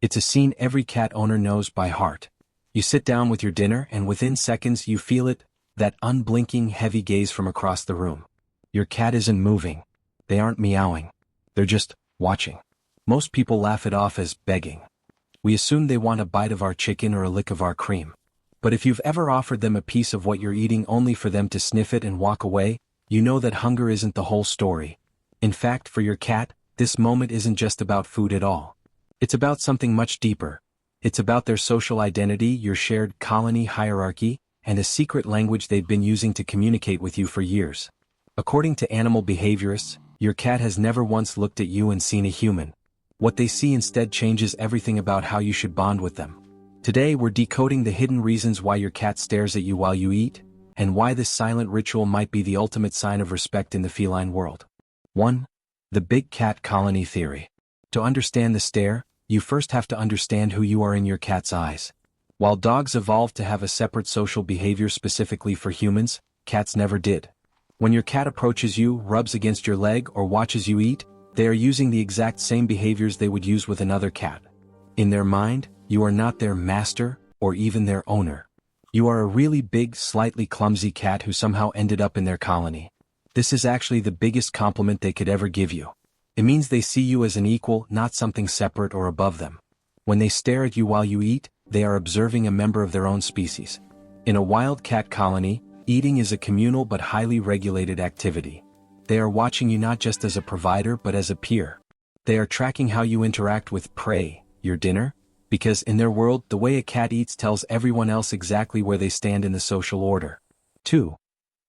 It's a scene every cat owner knows by heart. You sit down with your dinner and within seconds you feel it, that unblinking heavy gaze from across the room. Your cat isn't moving. They aren't meowing. They're just watching. Most people laugh it off as begging. We assume they want a bite of our chicken or a lick of our cream. But if you've ever offered them a piece of what you're eating only for them to sniff it and walk away, you know that hunger isn't the whole story. In fact, for your cat, this moment isn't just about food at all. It's about something much deeper. It's about their social identity, your shared colony hierarchy, and a secret language they've been using to communicate with you for years. According to animal behaviorists, your cat has never once looked at you and seen a human. What they see instead changes everything about how you should bond with them. Today we're decoding the hidden reasons why your cat stares at you while you eat, and why this silent ritual might be the ultimate sign of respect in the feline world. 1. The Big Cat Colony Theory. To understand the stare, you first have to understand who you are in your cat's eyes. While dogs evolved to have a separate social behavior specifically for humans, cats never did. When your cat approaches you, rubs against your leg, or watches you eat, they are using the exact same behaviors they would use with another cat. In their mind, you are not their master, or even their owner. You are a really big, slightly clumsy cat who somehow ended up in their colony. This is actually the biggest compliment they could ever give you. It means they see you as an equal, not something separate or above them. When they stare at you while you eat, they are observing a member of their own species. In a wild cat colony, eating is a communal but highly regulated activity. They are watching you not just as a provider but as a peer. They are tracking how you interact with prey, your dinner, because in their world, the way a cat eats tells everyone else exactly where they stand in the social order. 2.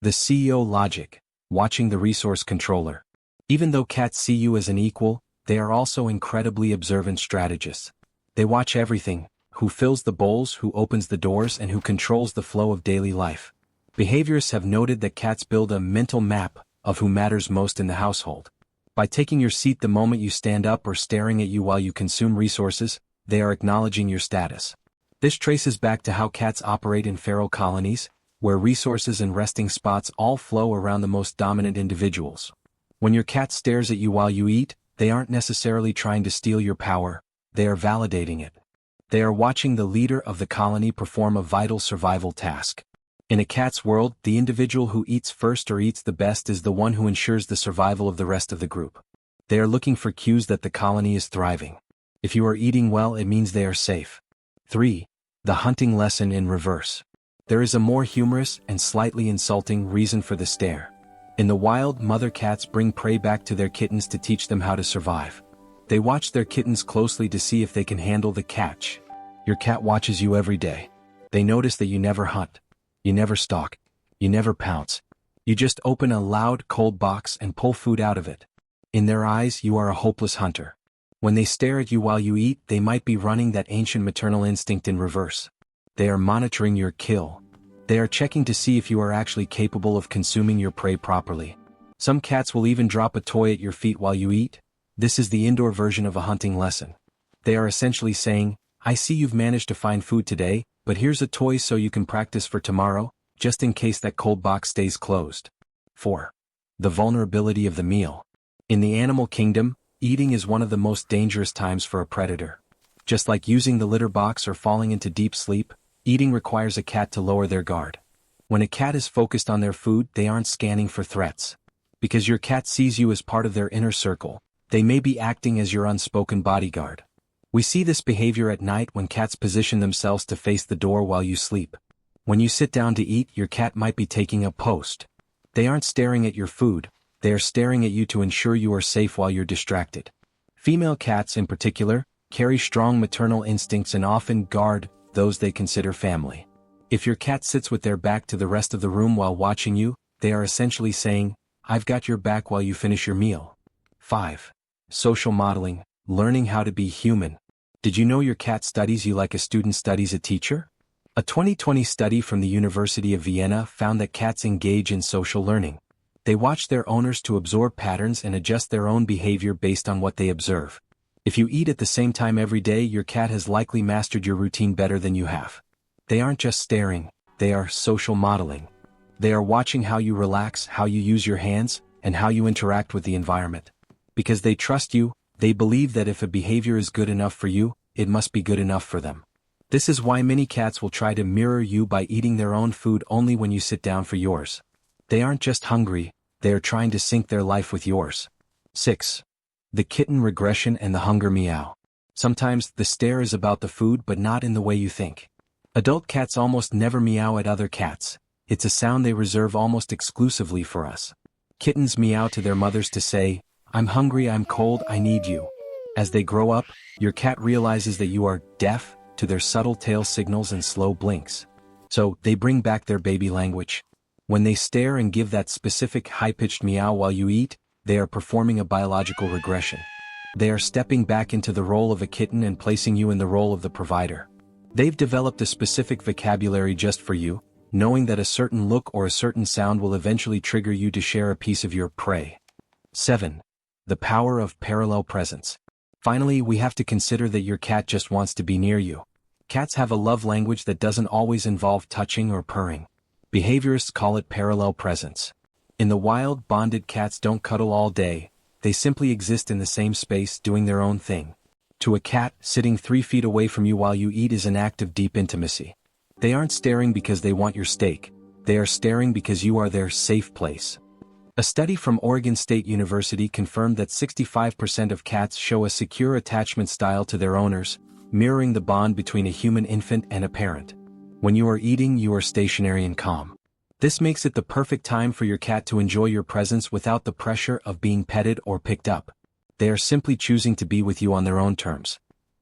The CEO logic, watching the resource controller. Even though cats see you as an equal, they are also incredibly observant strategists. They watch everything: who fills the bowls, who opens the doors, and who controls the flow of daily life. Behaviorists have noted that cats build a mental map of who matters most in the household. By taking your seat the moment you stand up or staring at you while you consume resources, they are acknowledging your status. This traces back to how cats operate in feral colonies, where resources and resting spots all flow around the most dominant individuals. When your cat stares at you while you eat, they aren't necessarily trying to steal your power, they are validating it. They are watching the leader of the colony perform a vital survival task. In a cat's world, the individual who eats first or eats the best is the one who ensures the survival of the rest of the group. They are looking for cues that the colony is thriving. If you are eating well, it means they are safe. 3. The hunting lesson in reverse. There is a more humorous and slightly insulting reason for the stare. In the wild, mother cats bring prey back to their kittens to teach them how to survive. They watch their kittens closely to see if they can handle the catch. Your cat watches you every day. They notice that you never hunt. You never stalk. You never pounce. You just open a loud, cold box and pull food out of it. In their eyes, you are a hopeless hunter. When they stare at you while you eat, they might be running that ancient maternal instinct in reverse. They are monitoring your kill. They are checking to see if you are actually capable of consuming your prey properly. Some cats will even drop a toy at your feet while you eat. This is the indoor version of a hunting lesson. They are essentially saying, I see you've managed to find food today, but here's a toy so you can practice for tomorrow, just in case that cold box stays closed. 4. The vulnerability of the meal. In the animal kingdom, eating is one of the most dangerous times for a predator. Just like using the litter box or falling into deep sleep, eating requires a cat to lower their guard. When a cat is focused on their food, they aren't scanning for threats. Because your cat sees you as part of their inner circle, they may be acting as your unspoken bodyguard. We see this behavior at night when cats position themselves to face the door while you sleep. When you sit down to eat, your cat might be taking a post. They aren't staring at your food, they are staring at you to ensure you are safe while you're distracted. Female cats in particular carry strong maternal instincts and often guard those they consider family. If your cat sits with their back to the rest of the room while watching you, they are essentially saying, I've got your back while you finish your meal. 5. Social modeling, learning how to be human. Did you know your cat studies you like a student studies a teacher? A 2020 study from the University of Vienna found that cats engage in social learning. They watch their owners to absorb patterns and adjust their own behavior based on what they observe. If you eat at the same time every day, your cat has likely mastered your routine better than you have. They aren't just staring, they are social modeling. They are watching how you relax, how you use your hands, and how you interact with the environment. Because they trust you, they believe that if a behavior is good enough for you, it must be good enough for them. This is why many cats will try to mirror you by eating their own food only when you sit down for yours. They aren't just hungry, they are trying to sync their life with yours. 6. The kitten regression and the hunger meow. Sometimes the stare is about the food but not in the way you think. Adult cats almost never meow at other cats. It's a sound they reserve almost exclusively for us. Kittens meow to their mothers to say, "I'm hungry, I'm cold, I need you." As they grow up, your cat realizes that you are deaf to their subtle tail signals and slow blinks. So, they bring back their baby language. When they stare and give that specific high-pitched meow while you eat, they are performing a biological regression. They are stepping back into the role of a kitten and placing you in the role of the provider. They've developed a specific vocabulary just for you, knowing that a certain look or a certain sound will eventually trigger you to share a piece of your prey. 7. The power of parallel presence. Finally, we have to consider that your cat just wants to be near you. Cats have a love language that doesn't always involve touching or purring. Behaviorists call it parallel presence. In the wild, bonded cats don't cuddle all day, they simply exist in the same space doing their own thing. To a cat, sitting 3 feet away from you while you eat is an act of deep intimacy. They aren't staring because they want your steak, they are staring because you are their safe place. A study from Oregon State University confirmed that 65% of cats show a secure attachment style to their owners, mirroring the bond between a human infant and a parent. When you are eating, you are stationary and calm. This makes it the perfect time for your cat to enjoy your presence without the pressure of being petted or picked up. They are simply choosing to be with you on their own terms.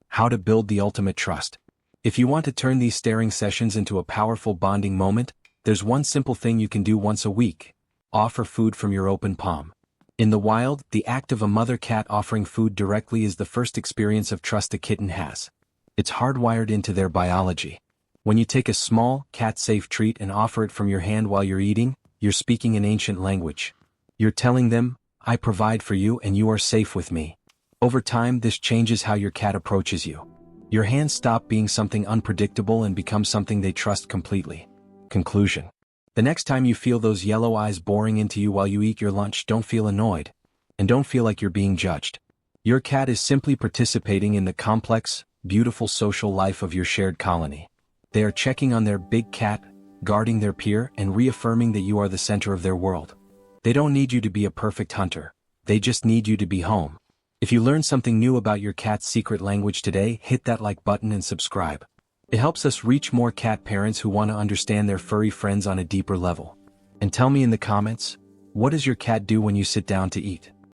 How to build the ultimate trust. If you want to turn these staring sessions into a powerful bonding moment, there's one simple thing you can do once a week. Offer food from your open palm. In the wild, the act of a mother cat offering food directly is the first experience of trust a kitten has. It's hardwired into their biology. When you take a small, cat-safe treat and offer it from your hand while you're eating, you're speaking an ancient language. You're telling them, "I provide for you and you are safe with me." Over time, this changes how your cat approaches you. Your hands stop being something unpredictable and become something they trust completely. Conclusion. The next time you feel those yellow eyes boring into you while you eat your lunch, don't feel annoyed. And don't feel like you're being judged. Your cat is simply participating in the complex, beautiful social life of your shared colony. They are checking on their big cat, guarding their peer, and reaffirming that you are the center of their world. They don't need you to be a perfect hunter. They just need you to be home. If you learned something new about your cat's secret language today, hit that like button and subscribe. It helps us reach more cat parents who want to understand their furry friends on a deeper level. And tell me in the comments, what does your cat do when you sit down to eat?